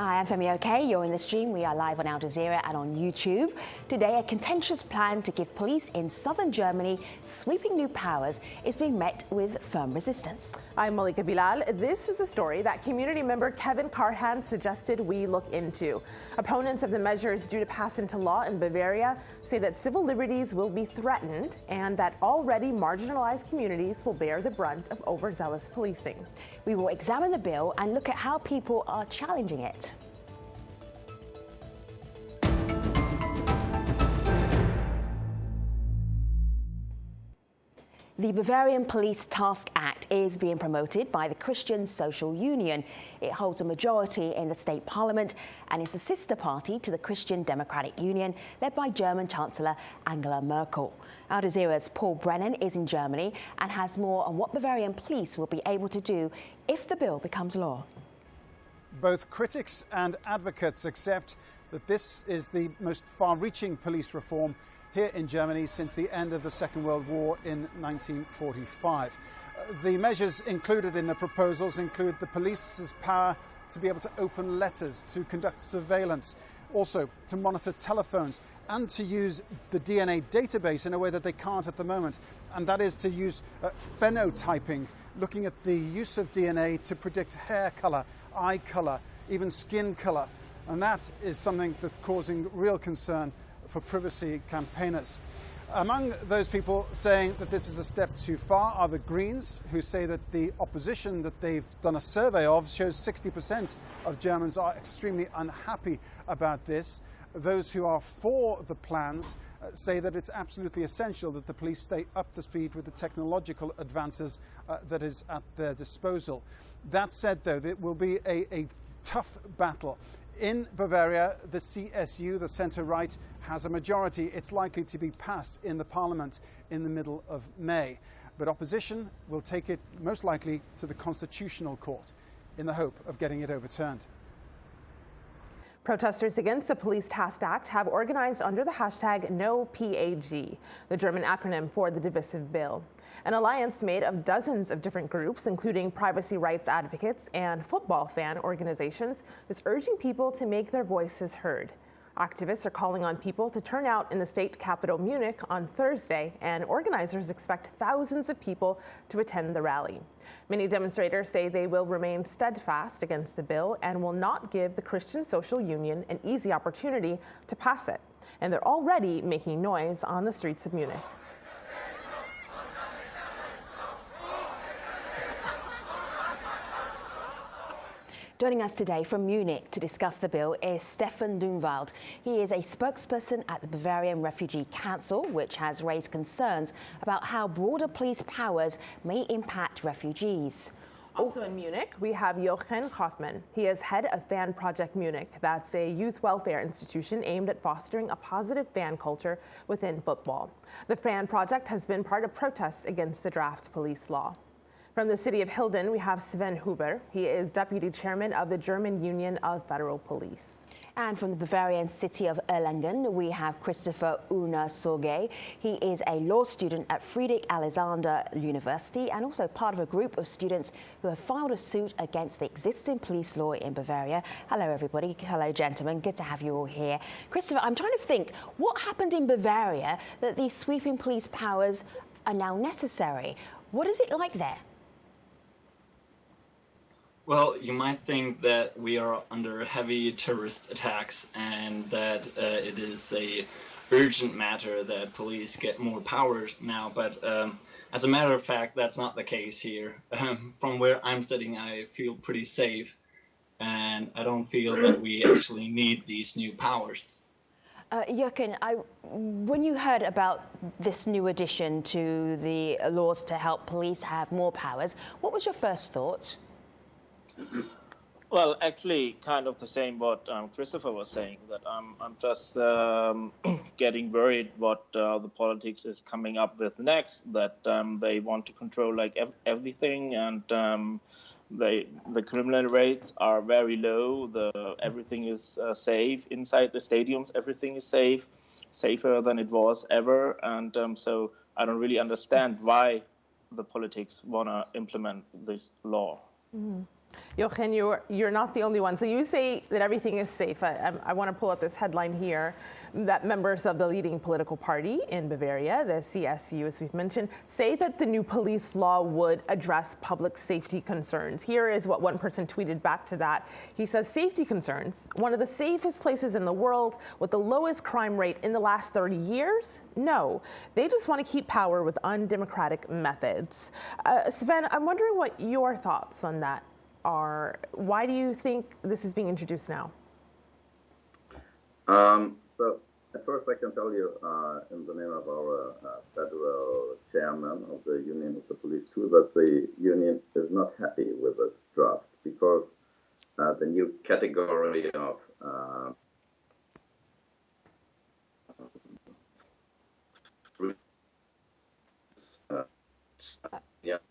Hi, I'm Femi OK. You're in the stream. We are live on Al Jazeera and on YouTube. Today, a contentious plan to give police in southern Germany sweeping new powers is being met with firm resistance. I'm Malika Bilal. This is a story that community member Kevin Carhan suggested we look into. Opponents of the measures due to pass into law in Bavaria say that civil liberties will be threatened and that already marginalized communities will bear the brunt of overzealous policing. We will examine the bill and look at how people are challenging it. The Bavarian Police Task Act is being promoted by the Christian Social Union. It holds a majority in the state parliament and is a sister party to the Christian Democratic Union, led by German Chancellor Angela Merkel. Al Jazeera's Paul Brennan is in Germany and has more on what Bavarian police will be able to do if the bill becomes law. Both critics and advocates accept that this is the most far-reaching police reform here in Germany since the end of the Second World War in 1945. The measures included in the proposals include the police's power to be able to open letters, to conduct surveillance, also to monitor telephones and to use the DNA database in a way that they can't at the moment, and that is to use phenotyping, looking at the use of DNA to predict hair colour, eye colour, even skin colour, and that is something that's causing real concern for privacy campaigners. Among those people saying that this is a step too far are the Greens, who say that the opposition that they've done a survey of shows 60% of Germans are extremely unhappy about this. Those who are for the plans say that it's absolutely essential that the police stay up to speed with the technological advances that is at their disposal. That said, though, it will be a tough battle. In Bavaria, the CSU, the centre-right, has a majority. It's likely to be passed in the parliament in the middle of May. But opposition will take it most likely to the Constitutional Court in the hope of getting it overturned. Protesters against the Police Task Act have organized under the hashtag #NoPAG, the German acronym for the divisive bill. An alliance made of dozens of different groups, including privacy rights advocates and football fan organizations, is urging people to make their voices heard. Activists are calling on people to turn out in the state capital Munich on Thursday, and organizers expect thousands of people to attend the rally. Many demonstrators say they will remain steadfast against the bill and will not give the Christian Social Union an easy opportunity to pass it. And they're already making noise on the streets of Munich. Joining us today from Munich to discuss the bill is STEPHAN DUNNWALD. He is a spokesperson at the Bavarian Refugee Council, which has raised concerns about how broader police powers may impact refugees. Also in Munich, we have JOCHEN KAUFMANN. He is head of FANPROJECT Munich. That's a youth welfare institution aimed at fostering a positive fan culture within football. The FANPROJECT has been part of protests against the draft police law. From the city of Hilden, we have SVEN Huber. He is deputy chairman of the German Union of Federal Police. And from the Bavarian city of Erlangen, we have Christopher OHNESORGE. He is a law student at FRIEDRICH-ALEXANDER University and also part of a group of students who have filed a suit against the existing police law in Bavaria. Hello, everybody. Hello, gentlemen. Good to have you all here. Christopher, I'm trying to think, what happened in Bavaria that these sweeping police powers are now necessary? What is it like there? Well, you might think that we are under heavy terrorist attacks and that it is a urgent matter that police get more power now, but as a matter of fact, that's not the case here. From where I'm sitting, I feel pretty safe, and I don't feel that we actually need these new powers. Jochen, when you heard about this new addition to the laws to help police have more powers, what was your first thought? Well, actually, kind of the same what Christopher was saying, that I'm just getting worried what the politics is coming up with next, that they want to control like everything, and the criminal rates are very low, everything is safe inside the stadiums, everything is safe, safer than it was ever, and so I don't really understand why the politics want to implement this law. Mm. Jochen, you're not the only one. So you say that everything is safe. I want to pull up this headline here that members of the leading political party in Bavaria, the CSU, as we've mentioned, say that the new police law would address public safety concerns. Here is what one person tweeted back to that. He says, safety concerns, one of the safest places in the world with the lowest crime rate in the last 30 years? No, they just want to keep power with undemocratic methods. Sven, I'm wondering what your thoughts on that are. Why do you think this is being introduced now? So at first I can tell you in the name of our federal chairman of the Union of the Police too, that the union is not happy with this draft because the new category of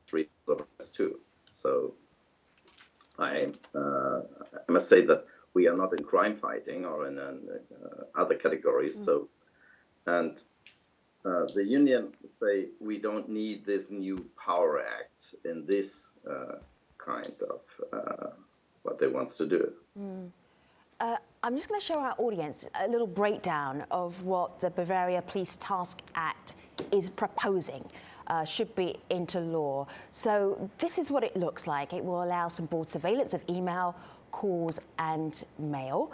three of us too. So I must say that we are not in crime fighting or in other categories. So, and the union say we don't need this new power act in this kind of what they want to do. I'm just going to show our audience a little breakdown of what the Bavaria Police Task Act is proposing. Should be into law. So this is what it looks like. It will allow some broad surveillance of email, calls and mail.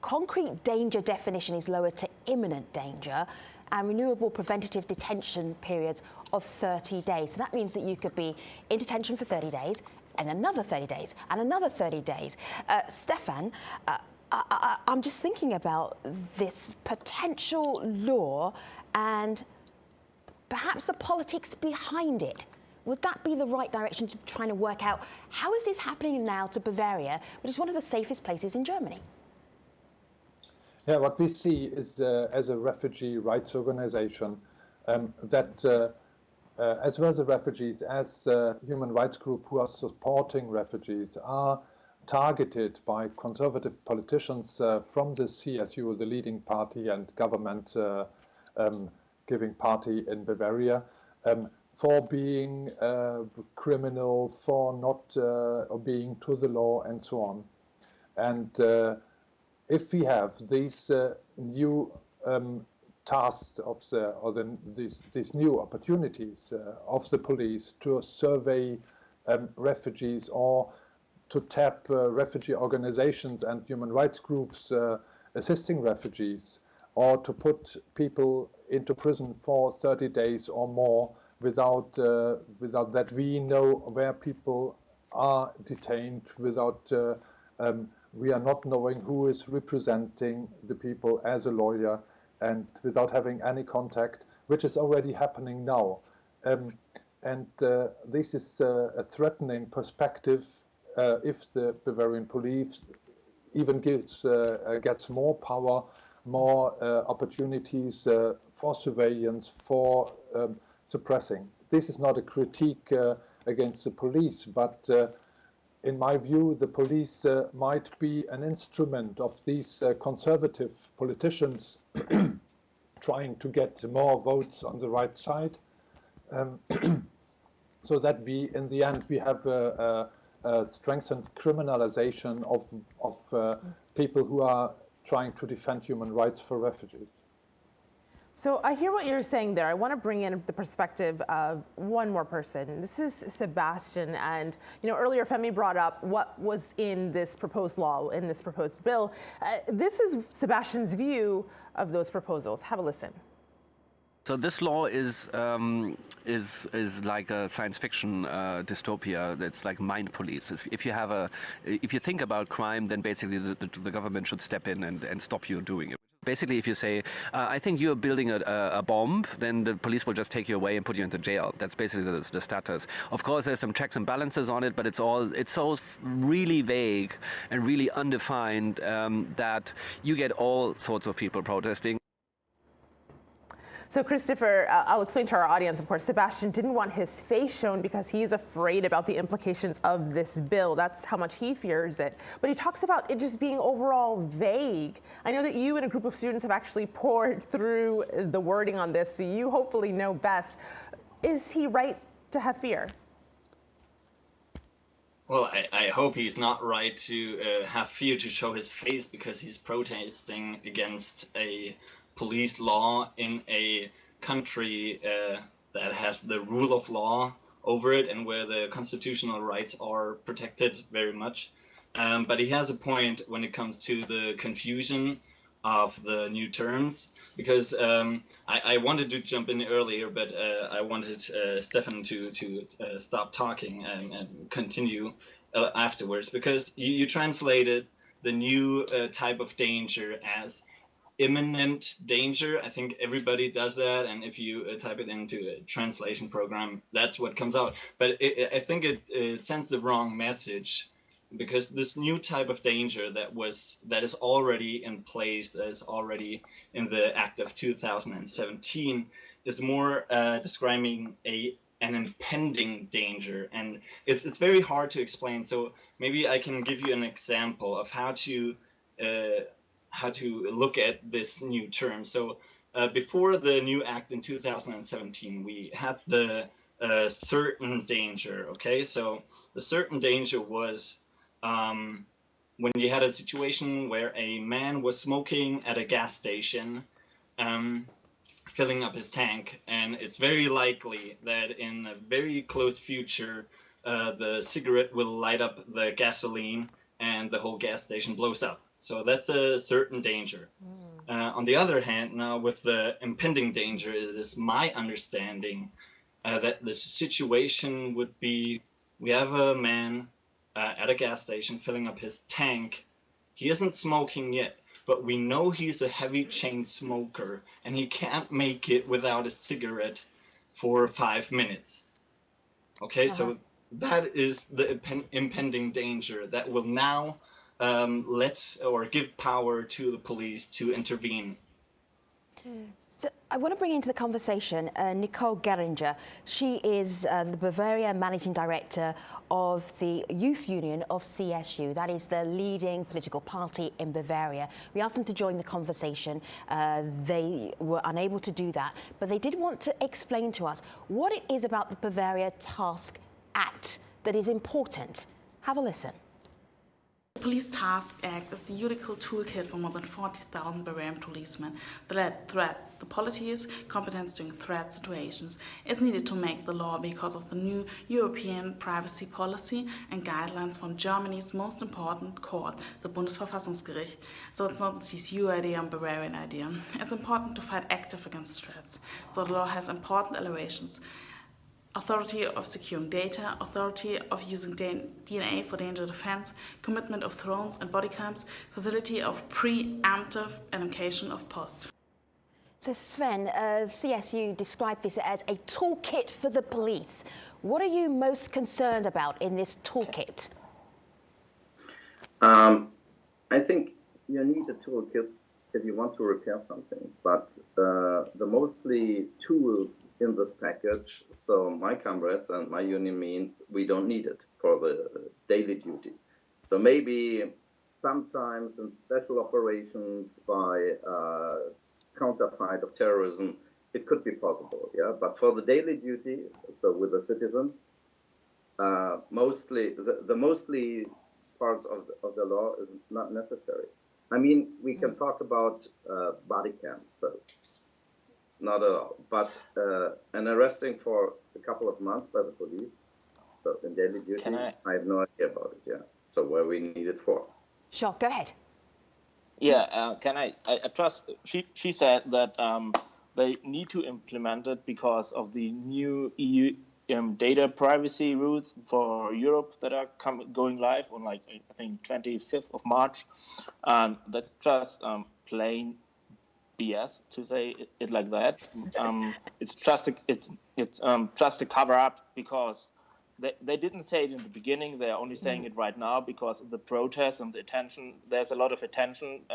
Concrete danger definition is lowered to imminent danger, and renewable preventative detention periods of 30 days. So that means that you could be in detention for 30 days and another 30 days and another 30 days. Stefan, I'm just thinking about this potential law and perhaps the politics behind it. Would that be the right direction to trying to work out how is this happening now to Bavaria, which is one of the safest places in Germany? Yeah, what we see is as a refugee rights organization that as well as the refugees, as human rights group who are supporting refugees are targeted by conservative politicians from the CSU, the leading party and government giving party in Bavaria, for being criminal, for not obeying to the law, and so on. And if we have these new tasks of these new opportunities of the police to survey refugees or to tap refugee organizations and human rights groups assisting refugees, or to put people into prison for 30 days or more without that we know where people are detained, without we are not knowing who is representing the people as a lawyer, and without having any contact, which is already happening now. This is a threatening perspective if the Bavarian police even gets more power, more opportunities for surveillance, for suppressing. This is not a critique against the police, but in my view, the police might be an instrument of these conservative politicians trying to get more votes on the right side, so that we, in the end, we have a strengthened criminalization of people who are trying to defend human rights for refugees. So I hear what you're saying there. I want to bring in the perspective of one more person. This is Sebastian, and earlier Femi brought up what was in this proposed law, in this proposed bill. This is Sebastian's view of those proposals. Have a listen. So this law is like a science fiction dystopia. That's like mind police. If you think about crime, then basically the government should step in and stop you doing it. Basically, if you say, I think you're building a bomb, then the police will just take you away and put you into jail. That's basically the status. Of course, there's some checks and balances on it, but it's all really vague and really undefined that you get all sorts of people protesting. So Christopher, I'll explain to our audience, of course, Sebastian didn't want his face shown because he's afraid about the implications of this bill. That's how much he fears it. But he talks about it just being overall vague. I know that you and a group of students have actually poured through the wording on this, so you hopefully know best. Is he right to have fear? Well, I hope he's not right to have fear to show his face because he's protesting against a police law in a country that has the rule of law over it and where the constitutional rights are protected very much. But he has a point when it comes to the confusion of the new terms, because I wanted to jump in earlier, but I wanted Stefan to stop talking and continue afterwards, because you translated the new type of danger as imminent danger. I think everybody does that, and if you type it into a translation program, that's what comes out. But I think it sends the wrong message, because this new type of danger that is already in place, that is already in the Act of 2017, is more describing an impending danger, and it's very hard to explain. So maybe I can give you an example of how to look at this new term. So before the new Act in 2017, we had the certain danger. Okay, so the certain danger was when you had a situation where a man was smoking at a gas station, filling up his tank, and it's very likely that in a very close future the cigarette will light up the gasoline and the whole gas station blows up. So that's a certain danger. On the other hand, now with the impending danger, it is my understanding that the situation would be, we have a man at a gas station filling up his tank. He isn't smoking yet, but we know he's a heavy chain smoker and he can't make it without a cigarette for 5 minutes. Okay, so that is the impending danger that will now give power to the police to intervene. So I want to bring into the conversation Nicole Geringer. She is the Bavaria Managing Director of the Youth Union of CSU. That is the leading political party in Bavaria. We asked them to join the conversation. They were unable to do that, but they did want to explain to us what it is about the Bavaria Task Act that is important. Have a listen. The Police Task Act is the judicial toolkit for more than 40,000 Bavarian policemen that threat the policy's competence during threat situations. It's needed to make the law because of the new European privacy policy and guidelines from Germany's most important court, the Bundesverfassungsgericht. So it's not a CSU idea or a Bavarian idea. It's important to fight active against threats. The law has important elevations: authority of securing data, authority of using DNA for danger defense, commitment of drones and body cams, facility of preemptive identification of post. So Sven, CSU described this as a toolkit for the police. What are you most concerned about in this toolkit? I think you need a toolkit if you want to repair something, but the mostly tools in this package, so my comrades and my union means we don't need it for the daily duty. So maybe sometimes in special operations by counterfight of terrorism, it could be possible, yeah. But for the daily duty, so with the citizens, mostly the mostly parts of the law is not necessary. I mean, we can talk about body cams, so not at all. But an arresting for a couple of months by the police, so in daily duty, I have no idea about it, yeah. So where we need it for. Sure, go ahead. Yeah, I trust, she said that they need to implement it because of the new EU data privacy rules for Europe that are going live on, like, I think 25th of March, and that's just plain BS, to say it like that. It's just a cover up, because they didn't say it in the beginning. They're only saying it right now because of the protests and the attention. There's a lot of attention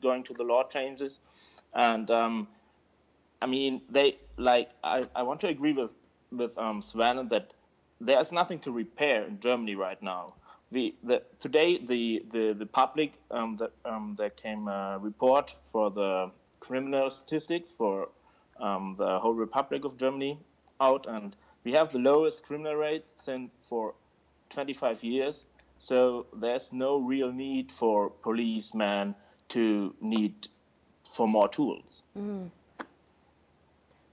going to the law changes, and I mean, I want to agree with Sven that there's nothing to repair in Germany right now. Today the public there came a report for the criminal statistics for the whole Republic of Germany out, and we have the lowest criminal rates since for 25 years. So there's no real need for policemen to need for more tools.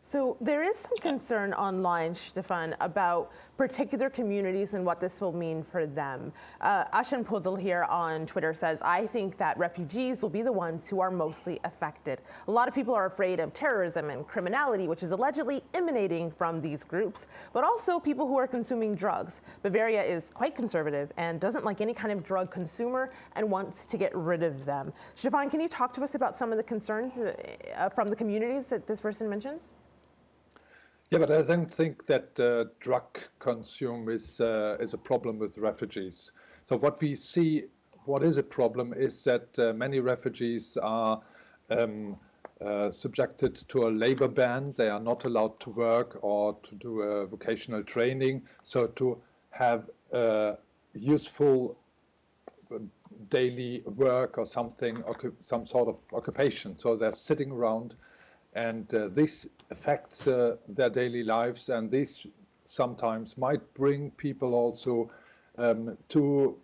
So there is some concern online, Stefan, about particular communities and what this will mean for them. Ashen Pudel here on Twitter says, I think that refugees will be the ones who are mostly affected. A lot of people are afraid of terrorism and criminality, which is allegedly emanating from these groups, but also people who are consuming drugs. Bavaria is quite conservative and doesn't like any kind of drug consumer and wants to get rid of them. Stefan, can you talk to us about some of the concerns from the communities that this person mentions? Yeah, but I don't think that drug consume is a problem with refugees. So what we see, what is a problem is that many refugees are subjected to a labor ban. They are not allowed to work or to do a vocational training. So to have useful daily work or something, some sort of occupation. So they're sitting around. And this affects their daily lives, and this sometimes might bring people also to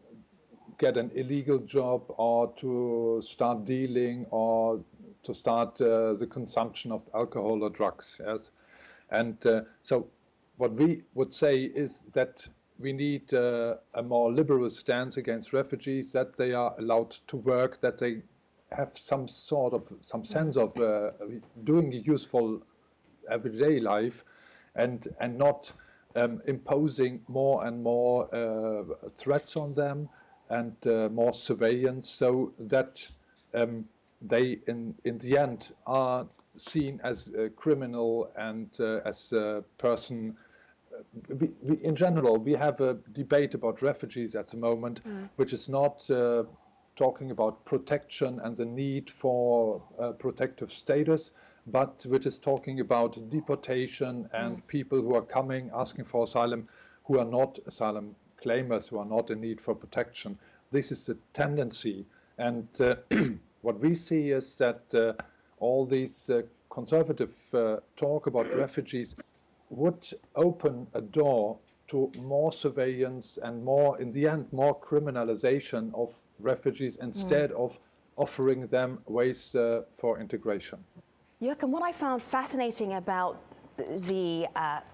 get an illegal job or to start dealing or to start the consumption of alcohol or drugs. Yes? And so what we would say is that we need a more liberal stance against refugees, that they are allowed to work, that they have some sense of doing a useful everyday life, and not imposing more and more threats on them and more surveillance, so that they in the end are seen as a criminal and as a person. In general, we have a debate about refugees at the moment, which is not talking about protection and the need for protective status, but which is talking about deportation and people who are coming asking for asylum, who are not asylum claimers, who are not in need for protection. This is the tendency. And what we see is that all these conservative talk about refugees would open a door to more surveillance and more, in the end, more criminalization of refugees instead of offering them ways for integration. Jochen, what I found fascinating about the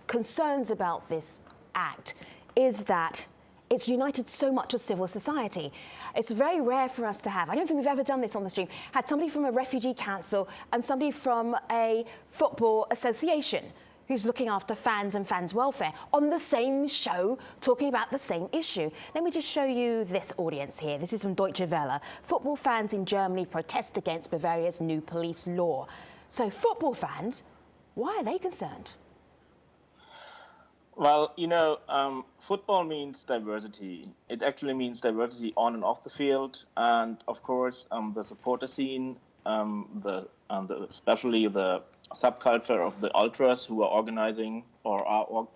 concerns about this act is that it's united so much of civil society. It's very rare for us to have, I don't think we've ever done this on the stream, had somebody from a refugee council and somebody from a football association who's looking after fans and fans' welfare on the same show, talking about the same issue. Let me just show you this audience here. This is from Deutsche Welle. Football fans in Germany protest against Bavaria's new police law. So football fans, why are they concerned? Well, you know, football means diversity. It actually means diversity on and off the field. And of course, the supporter scene, especially the subculture of the ultras who are organizing or are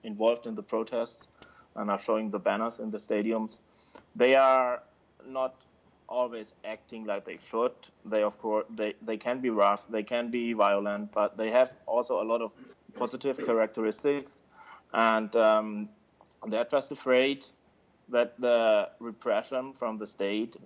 involved in the protests and are showing the banners in the stadiums, they are not always acting like they should. They, of course, they can be rough, they can be violent, but they have also a lot of positive characteristics, and they're just afraid that the repression from the state,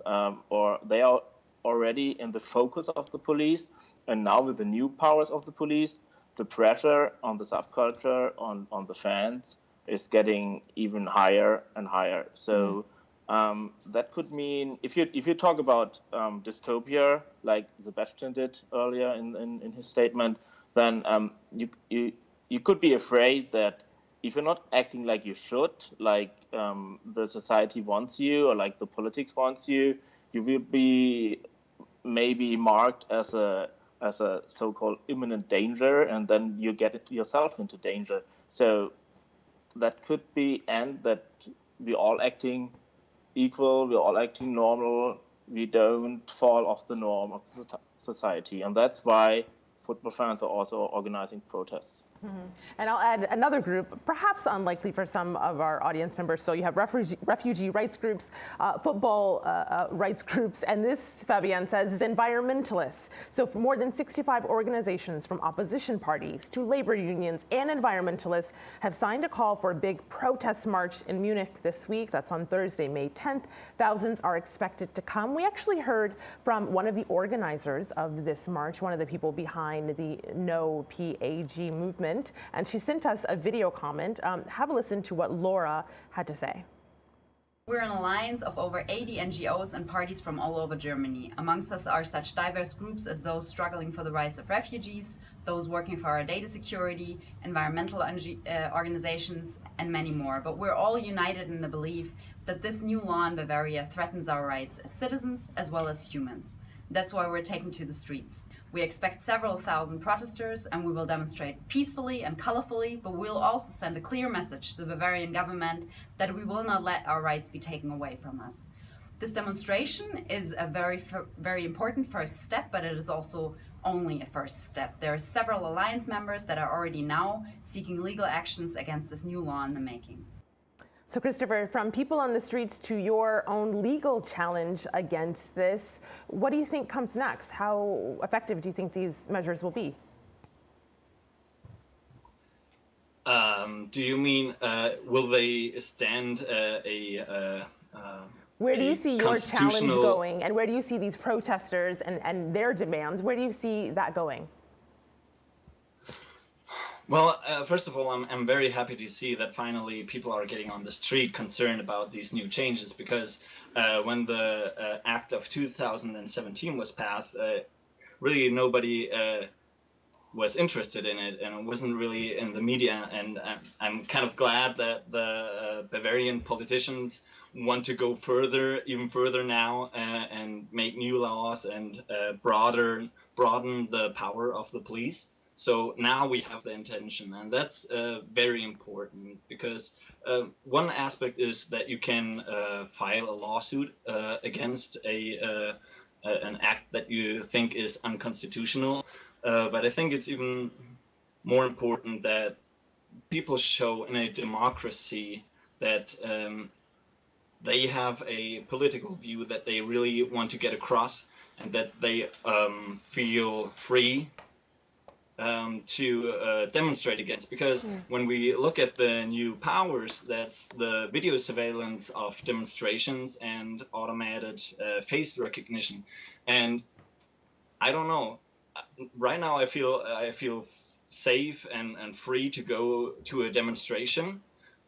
or they are already in the focus of the police, and now with the new powers of the police, the pressure on the subculture, on the fans, is getting even higher and higher. So that could mean, if you talk about dystopia, like Sebastian did earlier in his statement, then you could be afraid that if you're not acting like you should, like the society wants you, or like the politics wants you, you will be maybe marked as a so-called imminent danger, and then you get yourself into danger. So that could be, and that we're all acting equal, we're all acting normal, we don't fall off the norm of the society. And that's why football fans are also organizing protests. And I'll add another group, perhaps unlikely for some of our audience members. So you have refugee rights groups, football rights groups, and this, Fabienne says, is environmentalists. So for more than 65 organizations from opposition parties to labor unions and environmentalists have signed a call for a big protest march in Munich this week. That's on Thursday, May 10th. Thousands are expected to come. We actually heard from one of the organizers of this march, one of the people behind the No PAG movement, and she sent us a video comment. Have a listen to what Laura had to say. We're an alliance of over 80 NGOs and parties from all over Germany. Amongst us are such diverse groups as those struggling for the rights of refugees, those working for our data security, environmental organizations, and many more. But we're all united in the belief that this new law in Bavaria threatens our rights as citizens as well as humans. That's why we're taking to the streets. We expect several thousand protesters, and we will demonstrate peacefully and colorfully, but we'll also send a clear message to the Bavarian government that we will not let our rights be taken away from us. This demonstration is a very important first step, but it is also only a first step. There are several alliance members that are already now seeking legal actions against this new law in the making. So Christopher, from people on the streets to your own legal challenge against this, what do you think comes next? How effective do you think these measures will be? Do you mean, will they stand where do you see your challenge going? And where do you see these protesters and their demands? Where do you see that going? Well, first of all, I'm very happy to see that finally people are getting on the street concerned about these new changes, because when the Act of 2017 was passed, really nobody was interested in it, and it wasn't really in the media. And I'm kind of glad that the Bavarian politicians want to go further, even further now, and make new laws and broaden the power of the police. So now we have the intention, and that's very important, because one aspect is that you can file a lawsuit against an act that you think is unconstitutional. But I think it's even more important that people show in a democracy that they have a political view that they really want to get across, and that they feel free to demonstrate against. Because when we look at the new powers, that's the video surveillance of demonstrations and automated face recognition. And I don't know, right now I feel safe and free to go to a demonstration,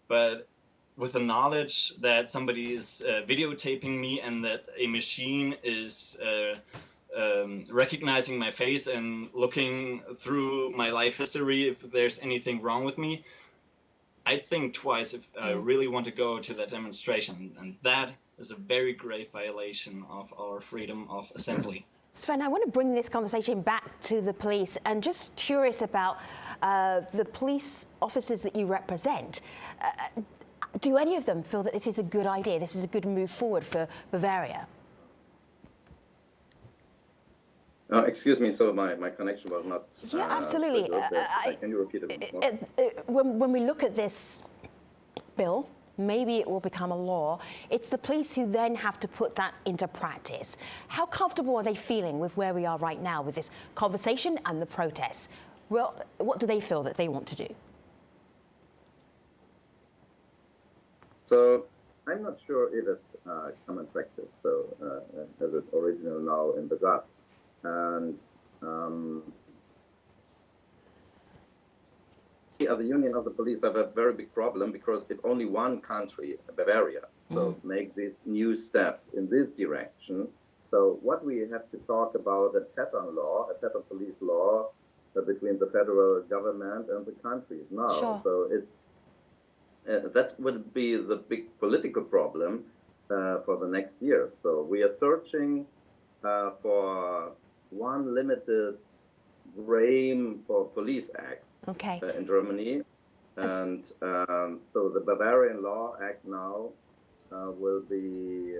but with the knowledge that somebody is videotaping me and that a machine is recognizing my face and looking through my life history if there's anything wrong with me, I think twice if I really want to go to that demonstration, and that is a very grave violation of our freedom of assembly. Sven, I want to bring this conversation back to the police, and just curious about the police officers that you represent. Do any of them feel that this is a good idea, this is a good move forward for Bavaria? Excuse me, so my connection was not... Yeah, absolutely. Can you repeat it more? When we look at this bill, maybe it will become a law. It's the police who then have to put that into practice. How comfortable are they feeling with where we are right now with this conversation and the protests? Well, what do they feel that they want to do? So I'm not sure if it's common practice, so as it original now in the draft. And the Union of the Police have a very big problem, because if only one country, Bavaria, so make these new steps in this direction, so what we have to talk about a pattern law, a pattern police law between the federal government and the countries now. Sure. So it's that would be the big political problem for the next year. So we are searching for one limited frame for police acts in Germany. And so the Bavarian Law Act now will be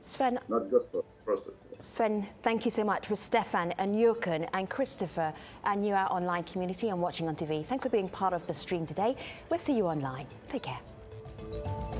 Sven, not good for the process. Sven, thank you so much for Stefan and Jochen and Christopher and you, our online community and watching on TV. Thanks for being part of the stream today. We'll see you online. Take care.